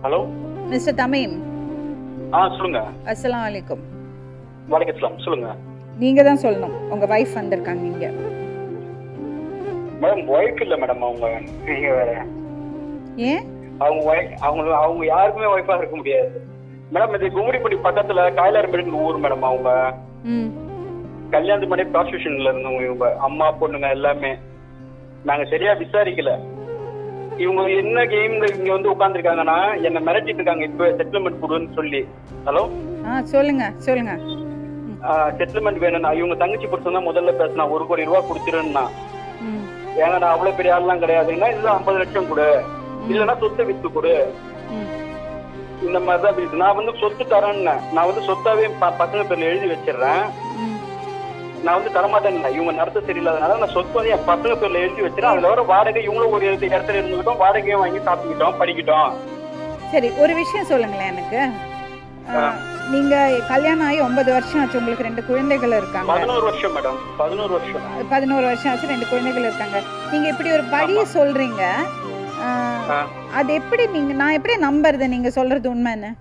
Hello mister Tamim. சொல்லுங்க. அஸ்ஸலாமு அலைக்கும். வலைக்கம் சொல்லுங்க. நீங்க தான் சொல்லணும். உங்க வைஃப் வந்திருக்காங்க இங்க. மேடம் ஒய்ஃப் இல்ல மேடம், அவங்க நீங்க வேற. ஏன்? அவங்க யாருக்குமே ஒய்ஃபா இருக்க முடியாது மேடம். இது கும்மிடிப்பட்டி பக்கத்துல காயலாரம்பேடுங்கிற ஊர் மேடம். அவங்க கல்யாணத்துக்கு முன்னாடி ப்ராஸ்டியூஷன்ல இருந்தவங்க. இவங்க அம்மா பொண்ணுங்க எல்லாமே நாங்க சரியா விசாரிக்கல. இவங்க என்ன கேம்ல இங்க வந்து உட்கார்ந்துருக்காங்கன்னா என்ன மிரட்டிட்டு இருக்காங்க. இப்ப செட்டில்மெண்ட் கொடுன்னு சொல்லி. ஹலோ சொல்லுங்க சொல்லுங்க. செட்டில்மெண்ட் வேணும்னா இவங்க தங்கச்சி பொறுத்து தான் முதல்ல பேசினா 1 கோடி ரூபாய் கொடுத்துருன்னா. ஏன்னா நான் அவ்வளவு பெரிய ஆள்லாம் கிடையாதுன்னா இதுல 50 லட்சம் கொடு, இல்லைன்னா சொத்தை வித்து கொடு, இந்த மாதிரிதான் பேசு. நான் வந்து சொத்து தரேன்னு நான் வந்து சொத்தாவே பசங்க பேர்ல எழுதி வச்சிடுறேன். நான் வந்து தரமாட்டேன். இவங்க நடத்த சரியில்லாதனால நான் சொத்து வந்து என் பசங்க பேர்ல எழுதி வச்சிடறேன். அதுல வர வாடகை இவங்களும் ஒரு இடத்துல இருந்துக்கிட்டோம், வாடகையும் வாங்கி சாப்பிட்டுக்கிட்டோம், படிக்கிட்டோம். சரி, ஒரு விஷயம் சொல்லுங்களேன் எனக்கு. நீங்க கல்யாணம் ஆகி 9 வருஷம் ஆச்சு. உங்களுக்கு 2 குழந்தைகள் இருக்காங்க. 11 வருஷம் மேடம். 11 வருஷம் ஆச்சு. 2 குழந்தைகள் இருக்காங்க. நீங்க இப்படி ஒரு பழிய சொல்றீங்க. அது எப்படி நான் எப்படி நம்புறது நீங்க சொல்றது உண்மைன்னு?